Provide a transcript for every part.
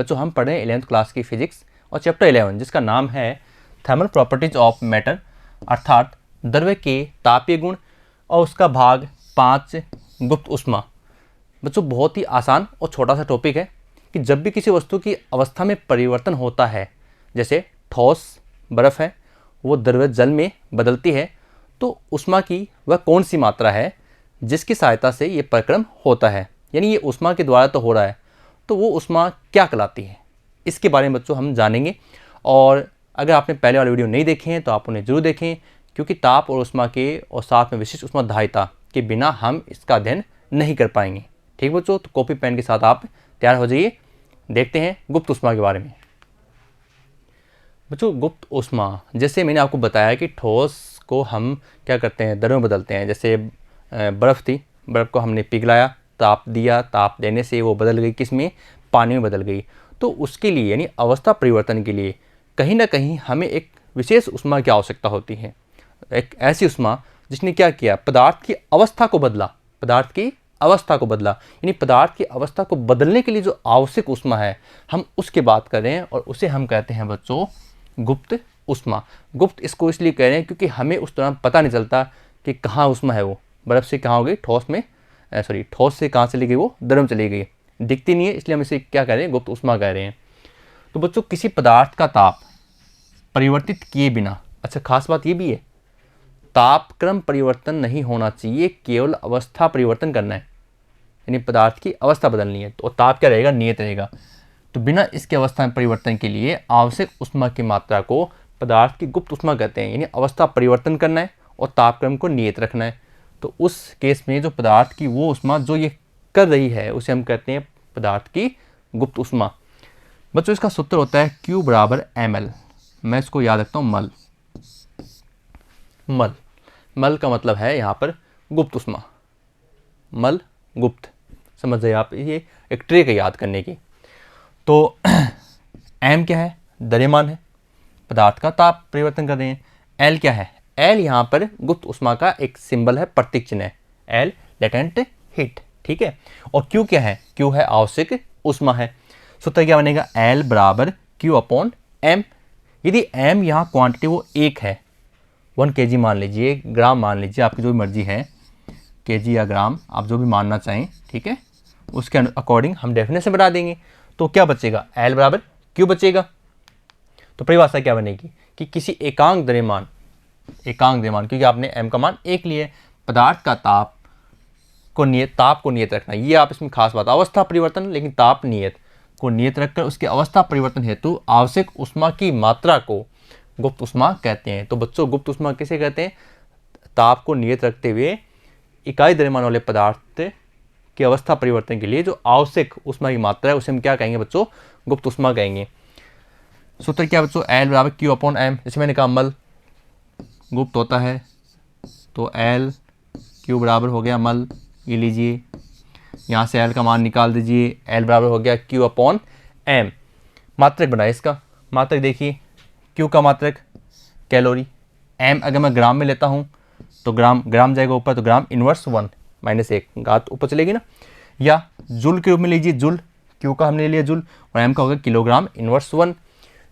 बच्चों हम पढ़ रहे हैं 11th क्लास की फिजिक्स और चैप्टर 11 जिसका नाम है थर्मल प्रॉपर्टीज ऑफ मैटर, अर्थात द्रव्य के तापीय गुण, और उसका भाग 5 गुप्त ऊष्मा। बच्चों बहुत ही आसान और छोटा सा टॉपिक है कि जब भी किसी वस्तु की अवस्था में परिवर्तन होता है, जैसे ठोस बर्फ़ है वो द्रव्य जल में बदलती है, तो ऊष्मा की वह कौन सी मात्रा है जिसकी सहायता से ये प्रक्रम होता है, यानी ये ऊष्मा के द्वारा तो हो रहा है, तो वो ऊष्मा क्या कहलाती है, इसके बारे में बच्चों हम जानेंगे। और अगर आपने पहले वाले वीडियो नहीं देखे हैं तो आप उन्हें जरूर देखें, क्योंकि ताप और ऊष्मा के और साथ में विशिष्ट ऊष्माधारिता के बिना हम इसका अध्ययन नहीं कर पाएंगे। ठीक बच्चों, तो कॉपी पेन के साथ आप तैयार हो जाइए। देखते हैं गुप्त ऊष्मा के बारे में। बच्चों गुप्त ऊष्मा, जैसे मैंने आपको बताया कि ठोस को हम क्या करते हैं, द्रव में बदलते हैं। जैसे बर्फ़ थी, बर्फ़ को हमने पिघलाया, ताप दिया, ताप देने से वो बदल गई किस में, पानी में बदल गई। तो उसके लिए यानी अवस्था परिवर्तन के लिए कहीं ना कहीं हमें एक विशेष ऊष्मा की आवश्यकता होती है। एक ऐसी ऊष्मा जिसने क्या किया, पदार्थ की अवस्था को बदला, पदार्थ की अवस्था को बदला, यानी पदार्थ की अवस्था को बदलने के लिए जो आवश्यक ऊष्मा है हम उसकी बात कर रहे हैं, और उसे हम कहते हैं बच्चों गुप्त ऊष्मा। गुप्त इसको इसलिए कह रहे हैं क्योंकि हमें उस दौरान पता नहीं चलता कि कहाँ ऊष्मा है, वो बर्फ़ से कहाँ हो गई, ठोस से कहाँ चली गई, वो द्रव में चली गई, दिखती नहीं है, इसलिए हम इसे क्या कह रहे हैं, गुप्त ऊष्मा कह रहे हैं। तो बच्चों किसी पदार्थ का ताप परिवर्तित किए बिना, अच्छा खास बात ये भी है, तापक्रम परिवर्तन नहीं होना चाहिए, केवल अवस्था परिवर्तन करना है, यानी पदार्थ की अवस्था बदलनी है, तो ताप क्या रहेगा, नियत रहेगा। तो बिना इसके अवस्था में परिवर्तन के लिए आवश्यक ऊष्मा की मात्रा को पदार्थ की गुप्त ऊष्मा कहते हैं, यानी अवस्था परिवर्तन करना है और तापक्रम को नियत रखना है। तो उस केस में जो पदार्थ की वो ऊष्मा जो ये कर रही है उसे हम कहते हैं पदार्थ की गुप्त ऊष्मा। बच्चों इसका सूत्र होता है Q बराबर ml। मैं इसको याद रखता हूँ, मल। मल मल का मतलब है यहाँ पर गुप्त ऊष्मा, मल गुप्त, समझ जाइए आप, ये एक ट्रिक है याद करने की। तो m क्या है, द्रव्यमान है, पदार्थ का ताप परिवर्तन कर रहे हैं। l क्या है, l यहाँ पर गुप्त ऊष्मा का एक सिंबल है, प्रतीक चिन्ह है, l लेटेंट हीट, ठीक है। और q क्या है, q है आवश्यक ऊष्मा है। सूत्र क्या बनेगा, l बराबर q अपॉन m। यदि m यहाँ क्वांटिटी वो 1 है, 1 kg मान लीजिए, ग्राम मान लीजिए, आपकी जो भी मर्जी है, kg या ग्राम आप जो भी मानना चाहें, ठीक है, उसके अकॉर्डिंग हम डेफिनेशन बना देंगे। तो क्या बचेगा, l बराबर q बचेगा। तो परिभाषा क्या बनेगी कि किसी एकांक द्रव्यमान, क्योंकि आपने m का मान 1 लिया है, पदार्थ का ताप को नियत रखना, ये आप इसमें खास बात, अवस्था परिवर्तन लेकिन ताप नियत को नियत रखकर उसके अवस्था परिवर्तन हेतु आवश्यक ऊष्मा की मात्रा को गुप्त ऊष्मा कहते हैं। तो बच्चों गुप्त ऊष्मा किसे कहते हैं, ताप को नियत रखते हुए इकाई द्रव्यमान वाले पदार्थ की अवस्था परिवर्तन के लिए जो आवश्यक ऊष्मा की मात्रा है उसे हम क्या कहेंगे बच्चों, गुप्त ऊष्मा कहेंगे। सूत्र क्या बच्चों, L बराबर Q अपॉन M। जैसे मैंने कहा मल गुप्त होता है, तो L Q बराबर हो गया मल, ये लीजिए, यहाँ से L का मान निकाल दीजिए, L बराबर हो गया Q अपॉन M। मात्रक बनाए इसका, मात्रक देखिए, Q का मात्रक कैलोरी, M अगर मैं ग्राम में लेता हूँ तो ग्राम जाएगा ऊपर, तो ग्राम इनवर्स 1 -1 घात ऊपर चलेगी ना, या जूल के रूप में लीजिए, जूल, Q का हमने लिया जूल, और M का होगा किलोग्राम इनवर्स 1।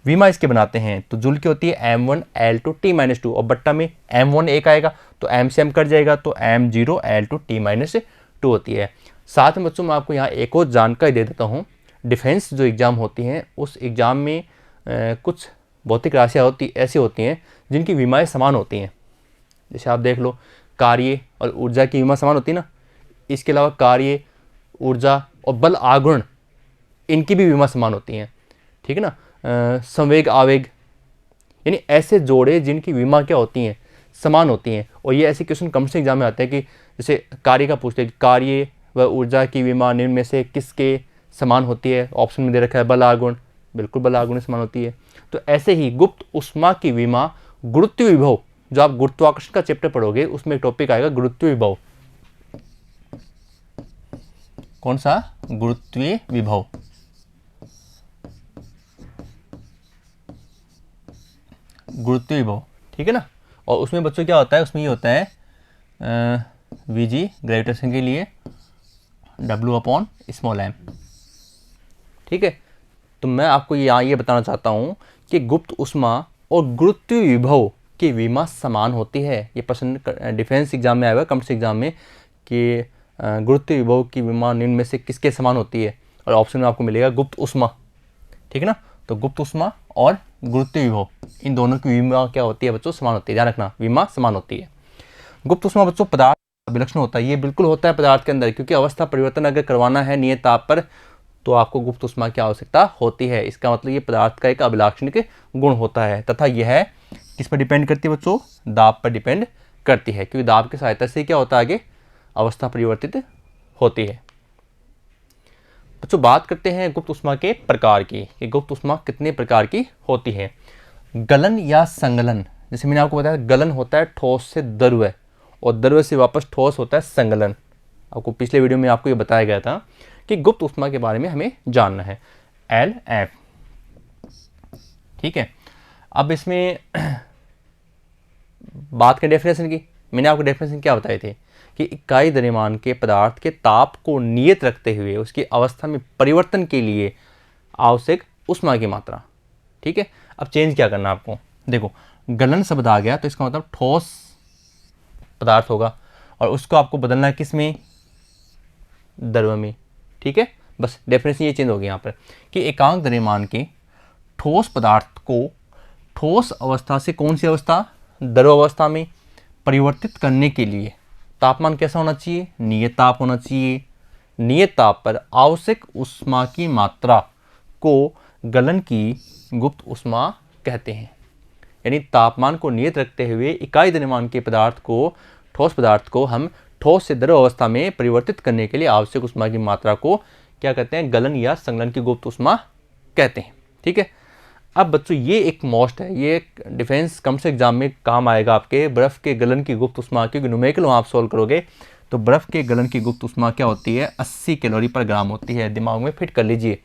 विमा इसके बनाते हैं तो जूल की होती है m1 L2 T-2, और बट्टा में m1 1 आएगा तो m से m कट जाएगा, तो m0 L2 T-2 होती है। साथ में बच्चों मैं आपको यहाँ एक और जानकारी दे देता हूँ, डिफेंस जो एग्ज़ाम होती हैं उस एग्ज़ाम में कुछ भौतिक राशियाँ ऐसी होती हैं जिनकी विमाएँ समान होती हैं। जैसे आप देख लो, कार्य और ऊर्जा की विमा समान होती है ना, इसके अलावा कार्य, ऊर्जा और बल आघूर्ण, इनकी भी विमा समान होती हैं, ठीक है ना। संवेग आवेग, यानी ऐसे जोड़े जिनकी विमा क्या होती हैं, समान होती हैं। और ये ऐसे क्वेश्चन कॉम्पिटिशन एग्जाम में आते हैं कि जैसे कार्य का पूछते हैं, कार्य व ऊर्जा की विमा निम्न में से किसके समान होती है, ऑप्शन में दे रखा है बल आघूर्ण, बिल्कुल बल आघूर्ण समान होती है। तो ऐसे ही गुप्त ऊष्मा की विमा गुरुत्व विभव, जो आप गुरुत्वाकर्षण का चैप्टर पढ़ोगे उसमें एक टॉपिक आएगा गुरुत्व विभव। कौन सा, गुरुत्वीय विभव। गुरुत्वीय विभव, ठीक है ना। और उसमें बच्चों क्या होता है, उसमें ये होता है Vg ग्रेविटेशन के लिए W अपॉन स्मॉल m, ठीक है। तो मैं आपको यहाँ ये बताना चाहता हूँ कि गुप्त उष्मा और गुरुत्व विभव की विमा समान होती है। ये प्रश्न डिफेंस एग्जाम में आया हुआ, कंपटीशन एग्जाम में, कि गुरुत्व विभव की विमा निम्न में से किसके समान होती है, और ऑप्शन में आपको मिलेगा गुप्त उष्मा। ठीक है ना, तो गुप्त उष्मा और गुरुत्व विभव, इन दोनों की विमा क्या होती है बच्चों, समान होती है। ध्यान रखना, विमा समान होती है। गुप्त उष्मा बच्चों पदार्थ विलक्षण होता है, ये बिल्कुल होता है पदार्थ के अंदर, क्योंकि अवस्था परिवर्तन अगर करवाना है नियत ताप पर तो आपको गुप्त उष्मा की आवश्यकता होती है। इसका मतलब ये पदार्थ का एक अभिलाक्षणिक गुण होता है, तथा यह किस पर डिपेंड करती है बच्चों, दाब पर डिपेंड करती है, क्योंकि दाब की सहायता से क्या होता है, आगे अवस्था परिवर्तित होती है। बच्चों बात करते हैं गुप्त उष्मा के प्रकार की, कि गुप्त उष्मा कितने प्रकार की होती है। गलन या संगलन, जैसे मैंने आपको बताया गलन होता है ठोस से द्रव्य, और द्रव्य से वापस ठोस होता है संगलन। आपको पिछले वीडियो में आपको ये बताया गया था कि गुप्त उष्मा के बारे में हमें जानना है, LF। ठीक है, अब इसमें बात करें डेफिनेशन की। मैंने आपको डेफिनेशन क्या बताए थे कि इकाई द्रव्यमान के पदार्थ के ताप को नियत रखते हुए उसकी अवस्था में परिवर्तन के लिए आवश्यक उष्मा की मात्रा। ठीक है, अब चेंज क्या करना आपको, देखो गलन शब्द आ गया तो इसका मतलब ठोस पदार्थ होगा, और उसको आपको बदलना है किस में, द्रव्य में। ठीक है, बस डेफिनेशन ये चेंज हो गई यहाँ पर कि एकांक द्रव्यमान के ठोस पदार्थ को ठोस अवस्था से कौन सी अवस्था, द्रव अवस्था में परिवर्तित करने के लिए तापमान कैसा होना चाहिए, नियत ताप होना चाहिए। नियत ताप पर आवश्यक उष्मा की मात्रा को गलन की गुप्त उष्मा कहते हैं। यानी तापमान को नियत रखते हुए इकाई द्रव्यमान के पदार्थ को, ठोस पदार्थ को हम ठोस से द्रव अवस्था में परिवर्तित करने के लिए आवश्यक उष्मा की मात्रा को क्या कहते हैं, गलन या संगलन की गुप्त उष्मा कहते हैं। ठीक है, अब बच्चों ये एक मोस्ट है, ये एक डिफेंस कम से एग्जाम में काम आएगा आपके, बर्फ़ के गलन की गुप्त उष्मा, क्योंकि न्यूमेरिकल आप सोल्व करोगे तो बर्फ़ के गलन की गुप्त उष्मा क्या होती है, 80 कैलोरी पर ग्राम होती है। दिमाग में फिट कर लीजिए,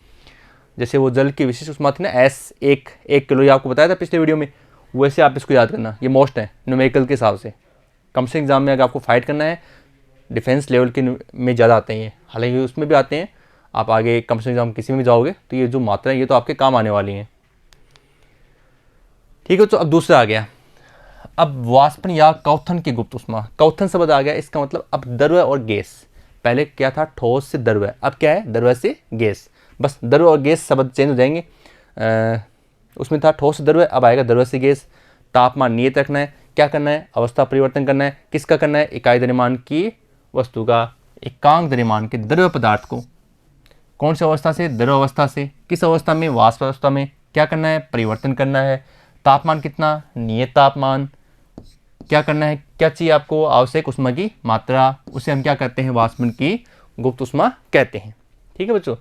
जैसे वो जल की विशिष्ट उष्मा थी ना, एक कैलोरी आपको बताया था पिछले वीडियो में, वैसे आप इसको याद करना, ये मोस्ट है न्यूमेरिकल के हिसाब से। कम से एग्जाम में अगर आपको फाइट करना है, डिफेंस लेवल के में ज़्यादा आते हैं, हालांकि उसमें भी आते हैं, आप आगे कम से एग्जाम किसी में भी जाओगे तो ये जो मात्रा है ये तो आपके काम आने वाली हैं। ठीक है, तो अब दूसरा आ गया, अब वाष्पन या कौथन की गुप्त उष्मा। कौथन शब्द आ गया, इसका मतलब अब द्रव्य और गैस, पहले क्या था ठोस से द्रव्य, अब क्या है द्रव्य से गैस, बस द्रव्य और गैस शब्द चेंज हो जाएंगे। उसमें था ठोस से द्रव्य, अब आएगा द्रव्य से गैस। तापमान नियत रखना है, क्या करना है, अवस्था परिवर्तन करना है, किसका करना है, इकाई द्रव्यमान की वस्तु का, एकांक द्रव्यमान के द्रव्य पदार्थ को कौन सी अवस्था से, द्रव अवस्था से किस अवस्था में, वाष्प अवस्था में क्या करना है, परिवर्तन करना है। तापमान कितना, नियत तापमान, क्या करना है, क्या चाहिए आपको, आवश्यक उष्मा की मात्रा, उसे हम क्या कहते हैं, वाष्पन की गुप्त उष्मा कहते हैं। ठीक है बच्चों,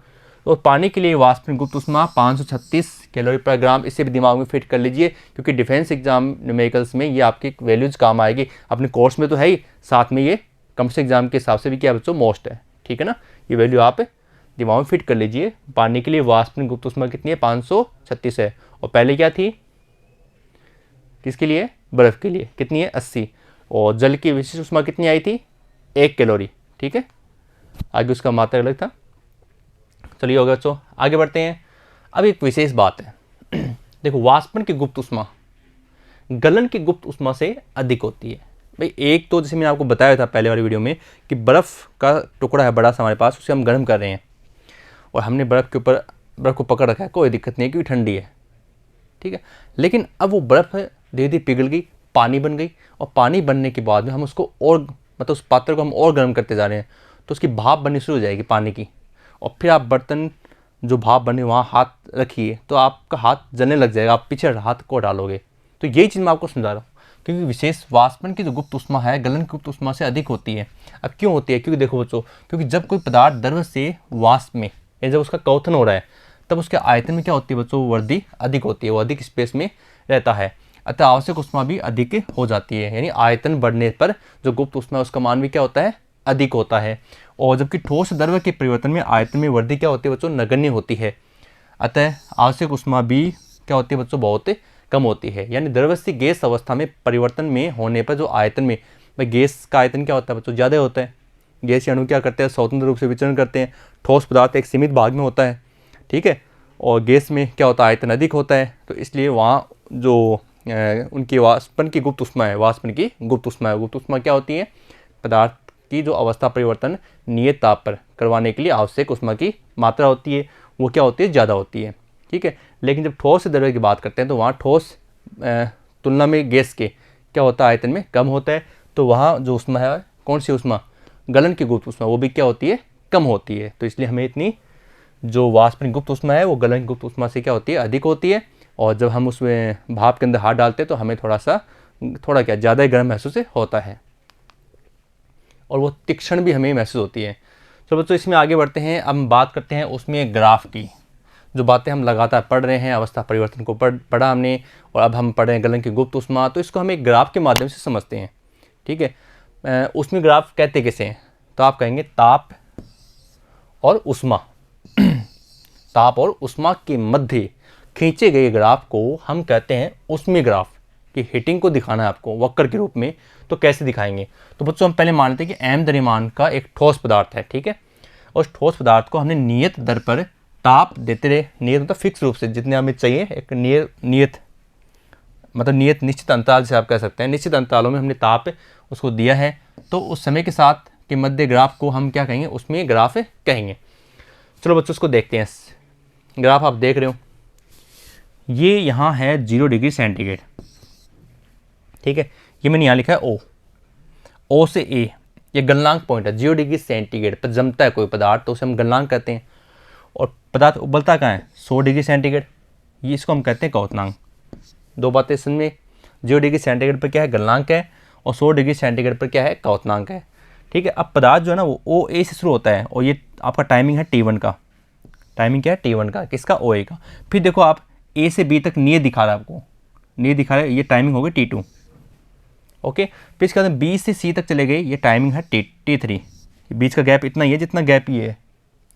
तो पानी के लिए वाष्पन गुप्त उष्मा 536 कैलोरी पर ग्राम, इसे भी दिमाग में फिट कर लीजिए, क्योंकि डिफेंस एग्जाम न्यूमेरिकल्स में ये आपकी वैल्यूज काम आएगी। अपने कोर्स में तो है ही, साथ में ये कम से एग्जाम के हिसाब से भी क्या बच्चों मोस्ट है। ठीक है ना, ये वैल्यू आप दिमाग में फिट कर लीजिए। पानी के लिए वाष्पन गुप्त उष्मा कितनी है, 536 है, और पहले क्या थी, किसके लिए, बर्फ़ के लिए कितनी है, 80, और जल की विशिष्ट उष्मा कितनी आई थी, 1 कैलोरी। ठीक है, आगे उसका मात्रा अलग था। चलिए हो गया बच्चों, आगे बढ़ते हैं। अब एक विशेष बात है देखो, वाष्पन की गुप्त उष्मा गलन की गुप्त उष्मा से अधिक होती है। भाई एक तो जैसे मैंने आपको बताया था पहले वाली वीडियो में कि बर्फ़ का टुकड़ा है बड़ा सा हमारे पास, उसे हम गर्म कर रहे हैं, और हमने बर्फ़ के ऊपर बर्फ़ को पकड़ रखा है, कोई दिक्कत नहीं है क्योंकि ठंडी है। ठीक है, लेकिन अब वो बर्फ़ धीरे धीरे पिघल गई, पानी बन गई, और पानी बनने के बाद में हम उसको और मतलब उस पात्र को हम और गर्म करते जा रहे हैं, तो उसकी भाप बननी शुरू हो जाएगी पानी की, और फिर आप बर्तन जो भाप बने वहाँ हाथ रखिए तो आपका हाथ जलने लग जाएगा, आप पीछे हाथ को डालोगे। तो यही चीज़ मैं आपको समझा रहा हूँ, क्योंकि विशेष वाष्पन की जो गुप्त उष्मा है गलन की गुप्त उष्मा से अधिक होती है। अब क्यों होती है, क्योंकि देखो बच्चों, क्योंकि जब कोई पदार्थ द्रव से वाष्प में या जब उसका कौथन हो रहा है तब उसके आयतन में क्या होती है बच्चों, वृद्धि अधिक होती है, वो अधिक स्पेस में रहता है, अतः आवश्यक उष्मा भी अधिक हो जाती है। यानी आयतन बढ़ने पर जो गुप्त उष्मा है उसका मान भी क्या होता है, अधिक होता है। और जबकि ठोस द्रव्य के परिवर्तन में आयतन में वृद्धि क्या होती है बच्चों, नगण्य होती है, अतः आवश्यक उष्मा भी क्या होती है बच्चों, बहुत कम होती है। यानी द्रव्य से गैस अवस्था में परिवर्तन में होने पर जो आयतन में, भाई गैस का आयतन क्या होता है बच्चों, ज़्यादा होता है। गैस अणु क्या करते हैं, स्वतंत्र रूप से विचरण करते हैं, ठोस पदार्थ एक सीमित भाग में होता है। ठीक है, और गैस में क्या होता है, आयतन अधिक होता है, तो इसलिए वहाँ जो उनकी वाष्पन की गुप्त ऊष्मा है, वाष्पन की गुप्त ऊष्मा है, गुप्त ऊष्मा क्या होती है, पदार्थ की जो अवस्था परिवर्तन नियत ताप पर करवाने के लिए आवश्यक ऊष्मा की मात्रा होती है, वो क्या होती है, ज़्यादा होती है। ठीक है, लेकिन जब ठोस से द्रव्य की बात करते हैं तो वहाँ ठोस तुलना में गैस के क्या होता है, आयतन में कम होता है, तो वहाँ जो ऊष्मा है, कौन सी ऊष्मा, गलन की गुप्त ऊष्मा, वो भी क्या होती है, कम होती है। तो इसलिए हमें इतनी जो वाष्पन गुप्त ऊष्मा है वो गलन की गुप्त ऊष्मा से क्या होती है, अधिक होती है। और जब हम उसमें भाप के अंदर हाथ डालते हैं तो हमें थोड़ा क्या ज़्यादा ही गर्म महसूस होता है, और वो तीक्ष्ण भी हमें महसूस होती है। तो बच्चों इसमें आगे बढ़ते हैं, अब हम बात करते हैं उसमें ग्राफ की। जो बातें हम लगातार पढ़ रहे हैं, अवस्था परिवर्तन को पढ़ा हमने, और अब हम पढ़ रहे हैं गलन की गुप्त ऊष्मा, तो इसको हम एक ग्राफ के माध्यम से समझते हैं। ठीक है, उसमें ग्राफ कहते कैसे हैं, तो आप कहेंगे ताप और ऊष्मा ताप और ऊष्मा के मध्य खींचे गए ग्राफ को हम कहते हैं ऊष्मीय ग्राफ। कि हीटिंग को दिखाना है आपको वक्र के रूप में, तो कैसे दिखाएंगे। तो बच्चों हम पहले मान लेते हैं कि m द्रव्यमान का एक ठोस पदार्थ है। ठीक है, और उस ठोस पदार्थ को हमने नियत दर पर ताप देते रहे, नियत मतलब फिक्स रूप से जितने हमें चाहिए, एक नियत मतलब नियत निश्चित अंतराल से आप कह सकते हैं, निश्चित अंतरालों में हमने ताप उसको दिया है। तो उस समय के साथ के मध्य ग्राफ को हम क्या कहेंगे, उसमें ग्राफ कहेंगे। चलो बच्चों उसको देखते हैं। ग्राफ आप देख रहे हो, ये यहाँ है 0 डिग्री सेंटीग्रेड। ठीक है, ये मैंने यहाँ लिखा है ओ से ए, ये गलनांक पॉइंट है। 0 डिग्री सेंटीग्रेड पर जमता है कोई पदार्थ तो उसे हम गलनांक कहते हैं, और पदार्थ उबलता कहाँ है, 100 डिग्री सेंटीग्रेड, ये इसको हम कहते हैं क्वथनांक। दो बातें समझ में, 0 डिग्री सेंटीग्रेड पर क्या है, गलनांक है, और 100 डिग्री सेंटीग्रेड पर क्या है, क्वथनांक है। ठीक है, अब पदार्थ जो है ना वो ओ ए से शुरू होता है, और ये आपका टाइमिंग है T1 का। टाइमिंग क्या है, T1 का, किसका, ओ ए का। फिर देखो आप ए से बी तक नियत दिखा रहा है आपको, नियत दिखा रहा है, ये टाइमिंग हो गई T2। ओके, फिर इसके बाद बी से सी तक चले गए, ये टाइमिंग है T3। बीच का गैप इतना ही है जितना गैप ये है,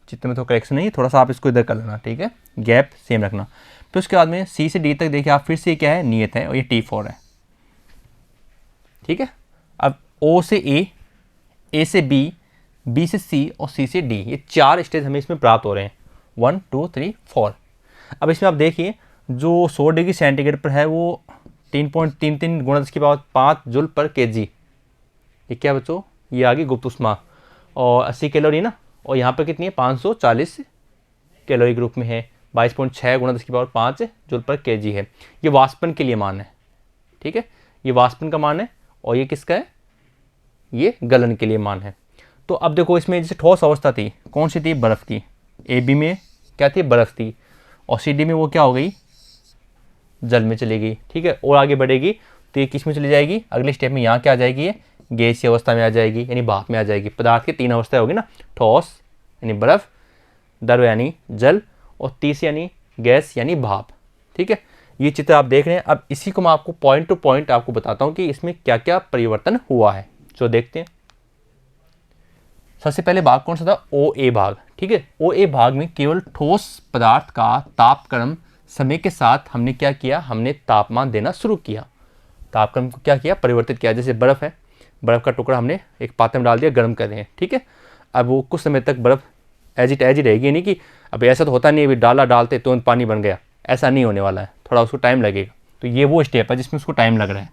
जितने में तो करेक्शन नहीं है, थोड़ा सा आप इसको इधर कर लेना। ठीक है, गैप सेम रखना। फिर उसके बाद में सी से डी तक देखिए आप, फिर से क्या है, नियत है, और ये T4 है। ठीक है, अब ओ से ए से बी, बी से सी और सी से डी, ये 4 स्टेज हमें इसमें प्राप्त हो रहे हैं, 1 2 3 4। अब इसमें आप देखिए जो 100 डिग्री सेंटीग्रेड पर है वो 3.33 गुणा 10⁵ जूल पर kg, ये क्या बच्चों, ये आ गई गुप्त ऊष्मा, और 80 कैलोरी ना, और यहाँ पर कितनी है, 540 कैलोरी ग्रुप में है, 22.6 गुणा 10⁵ जूल पर kg है। ये वाष्पन के लिए मान है। ठीक है, ये वाष्पन का मान है, और ये किसका है, ये गलन के लिए मान है। तो अब देखो इसमें जैसे ठोस अवस्था थी, कौन सी थी, बर्फ़ की। ए बी में क्या थी, बर्फ़ थी, और सी डी में वो क्या हो गई, जल में चली गई। ठीक है, और आगे बढ़ेगी तो ये किस में चली जाएगी, अगले स्टेप में यहाँ क्या आ जाएगी, ये गैसीय अवस्था में आ जाएगी, यानी भाप में आ जाएगी। पदार्थ की 3 अवस्थाएं होगी ना, ठोस यानी बर्फ़, द्रव यानी जल, और तीसरी यानी गैस यानी भाप। ठीक है, ये चित्र आप देख रहे हैं। अब इसी को मैं आपको पॉइंट टू पॉइंट आपको बताता हूँ कि इसमें क्या क्या परिवर्तन हुआ है। जो देखते हैं, सबसे पहले भाग कौन सा था, ओ ए भाग। ठीक है, ओ ए भाग में केवल ठोस पदार्थ का तापक्रम समय के साथ हमने क्या किया, हमने तापमान देना शुरू किया, तापक्रम को क्या किया, परिवर्तित किया। जैसे बर्फ़ है, बर्फ़ का टुकड़ा हमने एक पात्र में डाल दिया, गर्म कर रहे हैं। ठीक है, अब वो कुछ समय तक बर्फ़ एज इट रहेगी, नहीं कि अब ऐसा तो होता नहीं है अभी डालते तुरंत पानी बन गया, ऐसा नहीं होने वाला है, थोड़ा उसको टाइम लगेगा। तो ये वो स्टेप है जिसमें उसको टाइम लग रहा है।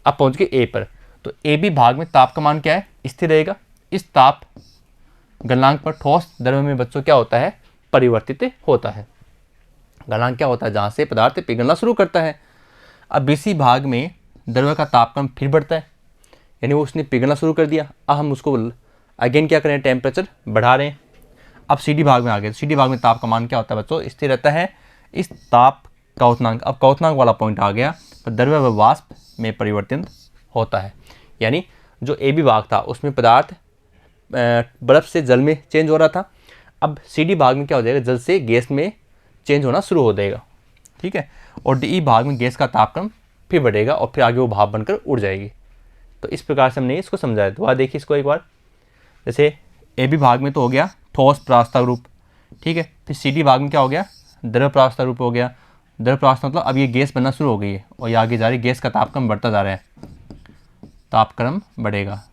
अब पहुँच गए ए पर, तो ए बी भाग में ताप का मान क्या है, स्थिर रहेगा। इस ताप गलनांक पर ठोस द्रव्य में बच्चों क्या होता है, परिवर्तित होता है। गलनांक क्या होता है, जहाँ से पदार्थ पिघलना शुरू करता है। अब बीसी भाग में द्रव्य का तापक्रम फिर बढ़ता है, यानी वो उसने पिघलना शुरू कर दिया। अब हम उसको अगेन क्या करें, टेम्परेचर बढ़ा रहे हैं। अब सी डी भाग में आ गए, सी डी भाग में ताप का मान क्या होता है बच्चों, स्थिर रहता है। इस ताप क्वथनांक, अब क्वथनांक वाला पॉइंट आ गया, तो द्रव्य व वाष्प में परिवर्तन होता है। यानी जो ए बी भाग था उसमें पदार्थ बर्फ़ से जल में चेंज हो रहा था। अब सी डी भाग में क्या हो जाएगा, जल से गैस में चेंज होना शुरू हो जाएगा। ठीक है, और डी ई भाग में गैस का तापक्रम फिर बढ़ेगा, और फिर आगे वो भाप बनकर उड़ जाएगी। तो इस प्रकार से हमने इसको समझाया। दोबारा देखिए इसको एक बार, जैसे ए बी भाग में तो हो गया ठोस प्रावस्था रूप। ठीक है, फिर सी डी भाग में क्या हो गया, द्रव प्रावस्था रूप हो गया। द्रव प्रावस्था मतलब अब ये गैस बनना शुरू हो गई है, और ये आगे जा रही है, गैस का तापक्रम बढ़ता जा रहा है, तापक्रम बढ़ेगा,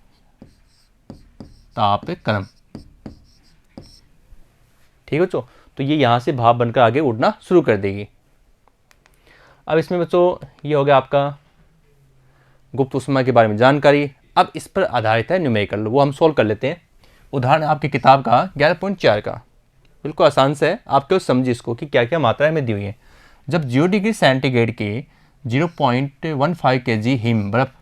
तापक्रम। ठीक है बच्चों, तो ये यहाँ से भाप बनकर आगे उड़ना शुरू कर देगी। अब इसमें बच्चों ये हो गया आपका गुप्त ऊष्मा के बारे में जानकारी। अब इस पर आधारित है न्यूमेरिकल, वो हम सोल्व कर लेते हैं। उदाहरण आपकी किताब का 11.4 का, बिल्कुल आसान से है, आप केवल समझिए इसको कि क्या क्या मात्राएं हमें दी हुई है। जब 0 डिग्री सेंटीग्रेड के 0.15 kg हिम बर्फ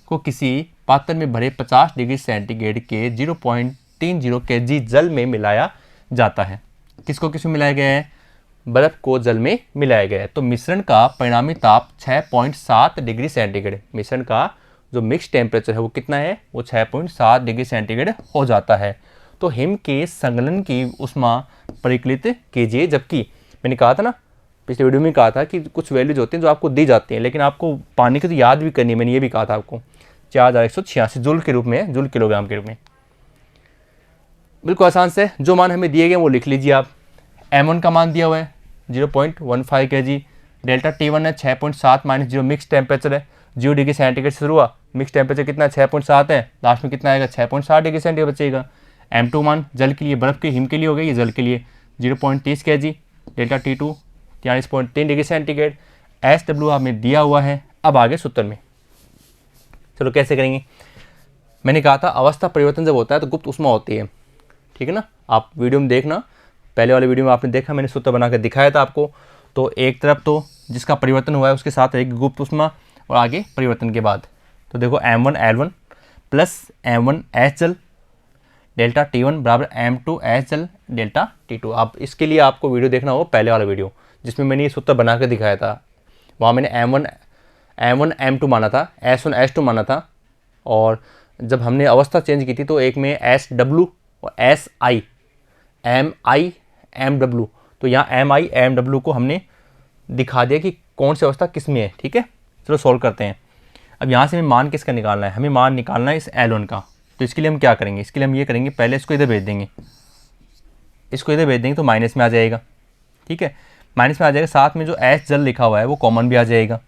को किसी पात्र में भरे 50 डिग्री सेंटीग्रेड के 0.30 kg जल में मिलाया जाता है। किसको किसमें मिलाया गया है? बर्फ को जल में मिलाया गया है। तो मिश्रण का परिणामी ताप 6.7 डिग्री सेंटीग्रेड, मिश्रण का जो मिक्स टेम्परेचर है वो कितना है? वो 6.7 डिग्री सेंटीग्रेड हो जाता है। तो हिम के संगलन की ऊष्मा परिकलित कीजिए, जबकि मैंने कहा था ना, पिछले वीडियो में कहा था कि कुछ वैल्यूज होती हैं जो आपको दी जाती हैं, लेकिन आपको पानी की तो याद भी करनी है। मैंने ये भी कहा था आपको 4186 जूल के रूप में, जूल किलोग्राम के रूप में। बिल्कुल आसान से जो मान हमें दिए गए वो लिख लीजिए आप। M1 का मान दिया हुआ है 0.15 kg, डेल्टा T1 है 6.7 माइनस 0, मिक्स टेम्परेचर है 0 डिग्री सेंटीग्रेड से शुरू हुआ, मिक्स टेम्परेचर कितना 6.7 है, लास्ट में कितना आएगा 6.7 डिग्री सेंटीग्रेड बचेगा। M2 मान जल के लिए, बर्फ के हिम के लिए हो गया, ये जल के लिए 0.30 kg, delta T2 43.3 degree centigrade. SW हमें दिया हुआ है। अब आगे सूत्र में, चलो कैसे करेंगे। मैंने कहा था अवस्था परिवर्तन जब होता है तो गुप्त ऊष्मा होती है, ठीक है ना। आप वीडियो में देखना, पहले वाले वीडियो में आपने देखा, मैंने सूत्र बनाकर दिखाया था आपको। तो एक तरफ तो जिसका परिवर्तन हुआ है उसके साथ एक गुप्त ऊष्मा, और आगे परिवर्तन के बाद तो देखो M1 L1 plus M1 H जल डेल्टा T1 बराबर M2 H जल डेल्टा T2। आप इसके लिए आपको वीडियो देखना हो पहले वाला वीडियो जिसमें मैंने ये सूत्र बनाकर दिखाया था। वहाँ मैंने M1 M2 माना था, S1 S2 माना था, और जब हमने अवस्था चेंज की थी तो एक में SW और SI MI MW, तो यहाँ MI MW को हमने दिखा दिया कि कौन सी अवस्था किस में है, ठीक है। चलो सॉल्व करते हैं। अब यहाँ से हमें मान किसका निकालना है? हमें मान निकालना है इस L1 का। तो इसके लिए हम क्या करेंगे? इसके लिए हम ये करेंगे, पहले इसको इधर भेज देंगे, इसको इधर भेज देंगे तो माइनस में आ जाएगा, ठीक है, माइनस में आ जाएगा। साथ में जो S जल लिखा हुआ है वो कॉमन भी आ जाएगा,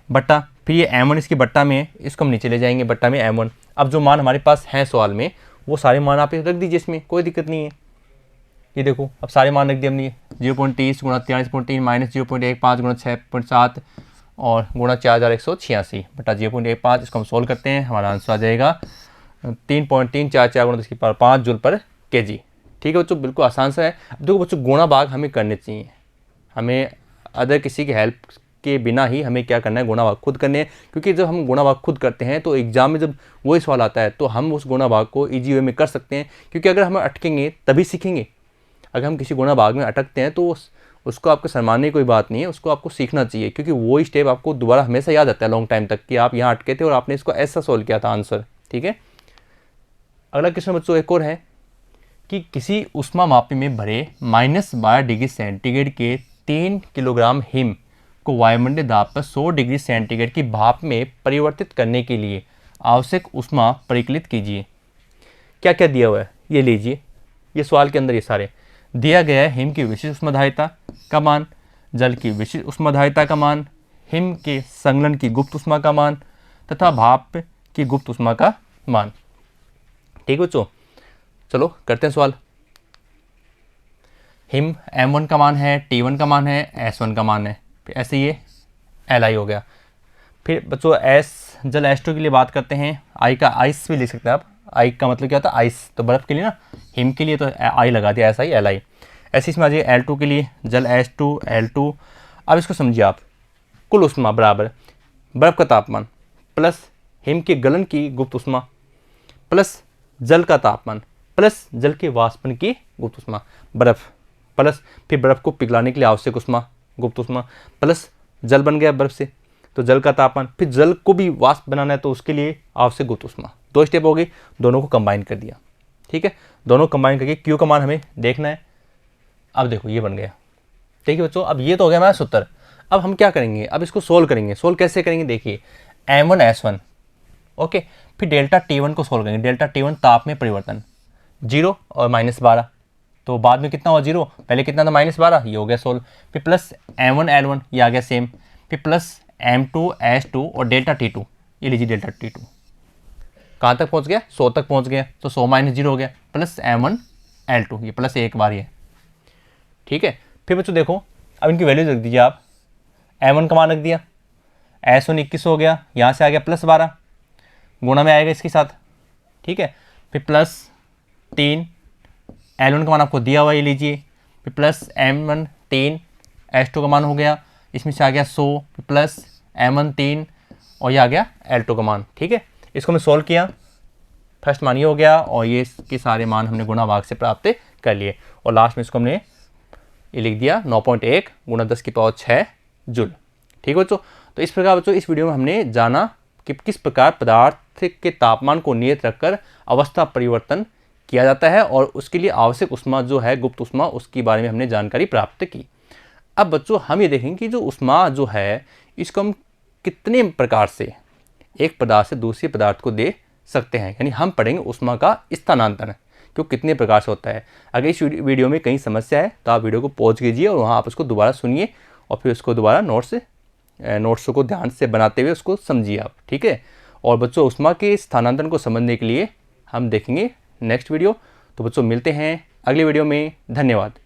बट्टा फिर ये M1 इसकी बट्टा में है, इसको हम नीचे ले जाएंगे, बट्टा में M1। अब जो मान हमारे पास हैं सवाल में वो सारे मान आप रख दीजिए, इसमें कोई दिक्कत नहीं है। ये देखो अब सारे मान रख दिए हमने, 0.30 गुणा 43.3 माइनस 0.15 गुणा 6.7 और गुणा 4186 बटा 0.15। इसको हम सोल्व करते हैं, हमारा आंसर आ जाएगा 3.344 गुणा 10⁵ जूल पर kg। ठीक है बच्चों, बिल्कुल आसान सा है। अब देखो बच्चों, गुणा भाग हमें करने चाहिए, हमें अदर किसी की हेल्प के बिना ही हमें क्या करना है, गुणा भाग खुद करने हैं। क्योंकि जब हम गुणा भाग खुद करते हैं तो एग्जाम में जब वही सवाल आता है तो हम उस गुणा भाग को ईजी वे में कर सकते हैं। क्योंकि अगर हम अटकेंगे तभी सीखेंगे। अगर हम किसी गुणा भाग में अटकते हैं तो उसको आपको शर्माने की कोई बात नहीं है, उसको आपको सीखना चाहिए। क्योंकि वही स्टेप आपको दोबारा हमेशा याद आता है लॉन्ग टाइम तक कि आप यहाँ अटके थे और आपने इसको ऐसा सोल्व किया था आंसर, ठीक है। अगला क्वेश्चन बच्चों एक और है कि किसी ऊष्मा मापी में भरे -12 डिग्री सेंटीग्रेड के 3 किलोग्राम हिम को वायुमंडलीय दाब पर 100 डिग्री सेंटीग्रेड की भाप में परिवर्तित करने के लिए आवश्यक ऊष्मा परिकलित कीजिए। क्या क्या दिया हुआ है ये लीजिए, ये सवाल के अंदर ये सारे दिया गया है। हिम की विशिष्ट ऊष्माधारिता का मान, जल की विशिष्ट ऊष्माधारिता का मान, हिम के संगलन की गुप्त ऊष्मा का मान तथा भाप की गुप्त ऊष्मा का मान। ठीक बच्चों, चलो करते हैं सवाल। हिम M1 का मान है, T1 का मान है, S1 का मान है, फिर ऐसे ये Li हो गया। फिर बच्चों जल H2 के लिए बात करते हैं। आई का आइस भी लिख सकते हैं आप, आई का मतलब क्या होता है आइस, तो बर्फ़ के लिए ना, हिम के लिए तो आई लगा दिया, ऐसा ही Li। ऐसे इसमें आ जाइए L2 के लिए, जल H2 L2। अब इसको समझिए आप, कुल ऊष्मा बराबर बर्फ़ का तापमान प्लस हिम के गलन की गुप्त ऊष्मा प्लस जल का तापमान प्लस जल के वाष्पन की गुप्त ऊष्मा, बर्फ़ प्लस फिर बर्फ़ को पिघलाने के लिए आवश्यक ऊष्मा गुप्त ऊष्मा प्लस जल बन गया बर्फ़ से तो जल का तापमान, फिर जल को भी वाष्प बनाना है तो उसके लिए आवश्यक गुप्त ऊष्मा। 2 स्टेप हो गई, दोनों को कंबाइन कर दिया, ठीक है। दोनों कंबाइन करके क्यू का मान हमें देखना है। अब देखो ये बन गया, ठीक है बच्चों। अब ये तो हो गया हमारा सूत्र। अब हम क्या करेंगे, अब इसको सोल्व करेंगे। सोल्व कैसे करेंगे देखिए, M1 S1 ओके, फिर डेल्टा T1 को सोल्व करेंगे। डेल्टा T1 ताप में परिवर्तन 0 और -12, तो बाद में कितना हुआ 0, पहले कितना था -12, ये हो गया सोल्व। फिर प्लस M1 L1 ये आ गया सेम, फिर प्लस M2 S2 और डेल्टा T2, ये लीजिए डेल्टा T2 कहाँ तक पहुँच गया, 100 तक पहुँच गया, तो 100 - 0 हो गया, प्लस M1 L2 ये प्लस एक बार ये ठीक है। फिर बच्चों देखो, अब इनकी वैल्यूज रख दीजिए आप। M1 का मान रख दिया, S1 21 हो गया, यहाँ से आ गया +12, गुणा में आएगा इसके साथ, ठीक है। फिर +3, L1 का मान आपको दिया हुआ, ये लीजिए। फिर +M1 3, S2 का मान हो गया, इसमें से आ गया 100, प्लस M1 3, और ये आ गया L2 का मान, ठीक है। इसको मैं सॉल्व किया, फर्स्ट मान ये हो गया, और ये इसके सारे मान हमने गुणा भाग से प्राप्त कर लिए, और लास्ट में इसको हमने ये लिख दिया 9.1 गुणा 10⁶ जूल, ठीक है बच्चों। तो इस प्रकार बच्चों इस वीडियो में हमने जाना कि किस प्रकार पदार्थ के तापमान को नियत रखकर अवस्था परिवर्तन किया जाता है, और उसके लिए आवश्यक ऊष्मा जो है गुप्त ऊष्मा, उसके बारे में हमने जानकारी प्राप्त की। अब बच्चों हम ये देखेंगे कि जो ऊष्मा जो है इसको हम कितने प्रकार से एक पदार्थ से दूसरे पदार्थ को दे सकते हैं, यानी हम पढ़ेंगे ऊष्मा का स्थानांतरण कि वो कितने प्रकार से होता है। अगर इस वीडियो में कहीं समस्या है तो आप वीडियो को पॉज कीजिए और वहाँ आप उसको दोबारा सुनिए, और फिर उसको दोबारा नोट्स को ध्यान से बनाते हुए उसको समझिए आप, ठीक है। और बच्चों ऊष्मा के स्थानांतरण को समझने के लिए हम देखेंगे नेक्स्ट वीडियो। तो बच्चों मिलते हैं अगले वीडियो में, धन्यवाद।